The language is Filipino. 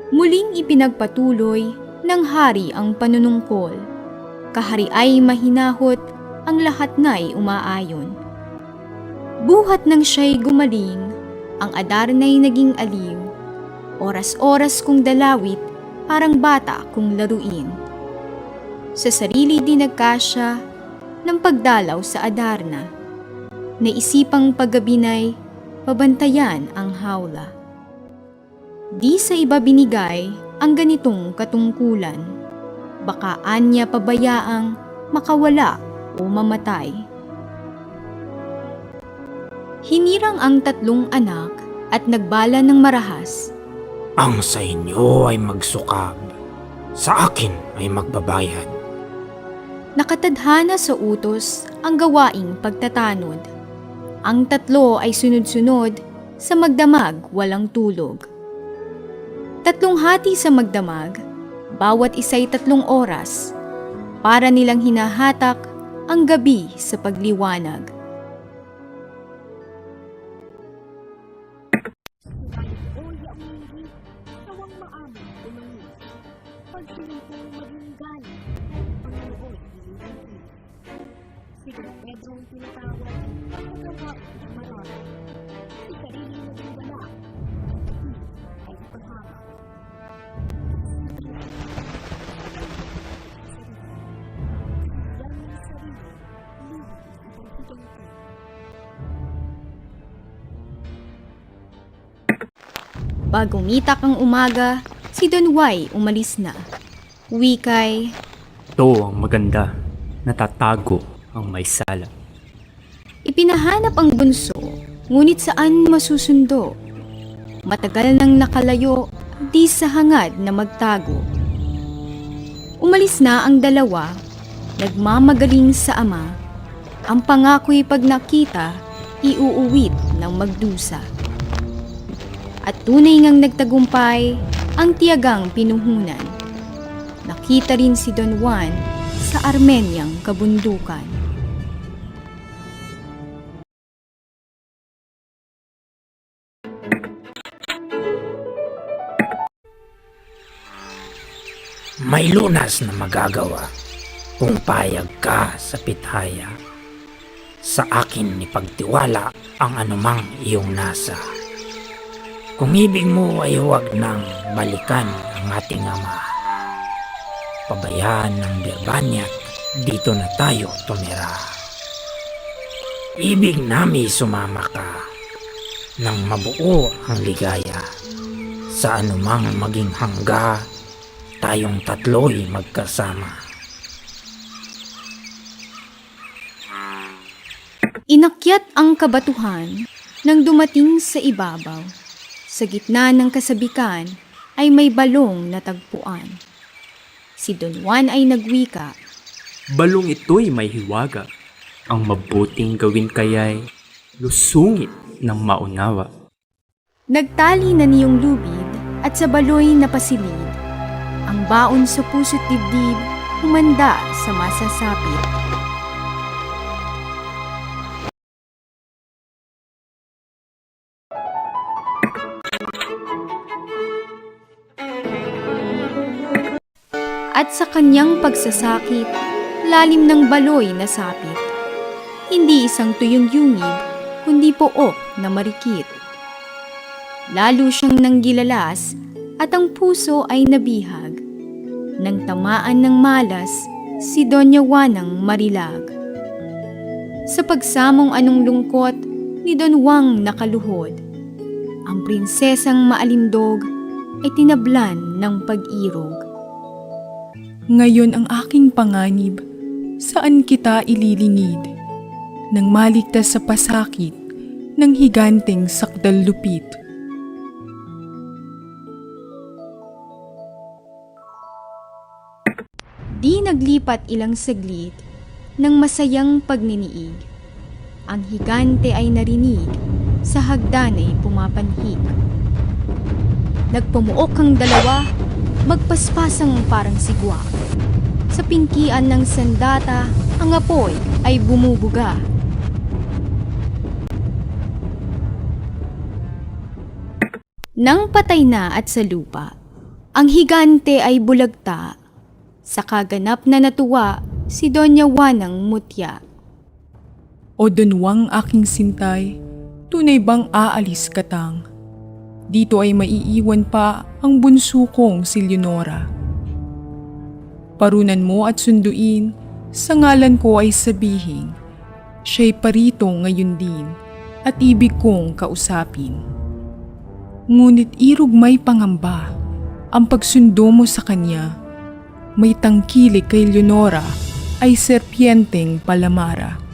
Muling ipinagpatuloy ng hari ang panunungkol. Kahari ay mahinahot, ang lahat na'y umaayon. Buhat nang siya'y gumaling, ang Adarna'y naging aliw. Oras-oras kong dalawit, parang bata kong laruin. Sa sarili din nagkasya ng pagdalaw sa Adarna. Naisipang paggabinay, pabantayan ang hawla. Di sa iba binigay ang ganitong katungkulan. Baka anya pabayaang makawala o mamatay. Hinirang ang tatlong anak at nagbala ng marahas. Ang sa inyo ay magsukab, sa akin ay magbabayad. Nakatadhana sa utos ang gawaing pagtatanod. Ang tatlo ay sunod-sunod sa magdamag walang tulog. Tatlong hati sa magdamag, bawat isa'y 3 oras, para nilang hinahatak ang gabi sa pagliwanag. Si Don Pedro ang tinatawag ang magawa ng marami. Si Karina naging wala. Ay ipahama. Yan ang sarili, lubi ang higante. Pag umitak ang umaga, si Don Y umalis na. Wikay, Ito ang maganda, natatago ang may sala. ipinahanap ang bunso, ngunit saan masusundo? Matagal nang nakalayo, di sa hangad na magtago. Umalis na ang dalawa, nagmamagaling sa ama. Ang pangako'y pag nakita, iuuwit ng magdusa. At tunay ngang nagtagumpay ang tiyagang pinuhunan. Nakita rin si Don Juan sa Armenyang kabundukan. May lunas na magagawa kung payag ka sa pitaya. Sa akin ipagtiwala ang anumang iyong nasa. Kung ibig mo ay huwag nang balikan ang ating ama. Pabayaan ng Birmania, dito na tayo tumira. Ibig nami sumama ka nang mabuo ang ligaya. Sa anumang maging hangga, tayong tatlo'y magkasama. Inakyat ang kabatuhan nang dumating sa ibabaw. Sa gitna ng kasabikan ay may balong natagpuan. Si Don Juan ay nagwika. Balong ito'y may hiwaga. Ang mabuting gawin kaya'y lusungit ng maunawa. Nagtali na niyong lubid at sa baloy napasilid. Ang baon sa puso't dibdib humanda sa masasapit. At sa kanyang pagsasakit, lalim ng baloy nasapit. Hindi isang tuyong yungib, kundi pook na marikit. Lalo siyang nanggilalas at ang puso ay nabihag. Nang tamaan ng malas, si Doña Juanang marilag. Sa pagsamong anong lungkot, ni Don Juan nakaluhod. Ang prinsesang maalindog ay tinablan ng pag-irog. Ngayon ang aking panganib, saan kita ililingid? Nang maligtas sa pasakit ng higanteng sakdal-lupit. Di naglipat ilang saglit ng masayang pagniniig. Ang higante ay narinig, sa hagdanay pumapanhik. Nagpumuok ang dalawa, magpaspasang parang sigwa. Sa pingkian ng sandata, ang apoy ay bumubuga. Nang patay na at sa lupa, Ang higante ay bulagta. Sa kaganap na natuwa si Doña Juanang Mutya. O dunwang aking sintay, tunay bang aalis ka tang? Dito ay maiiwan pa ang bunso kong si Leonora. Parunan mo at sunduin, sa ngalan ko ay sabihin, siya'y parito ngayon din at ibig kong kausapin. Ngunit irog may pangamba ang pagsundo mo sa kanya. May tangkilik kay Leonora ay serpienteng palamara.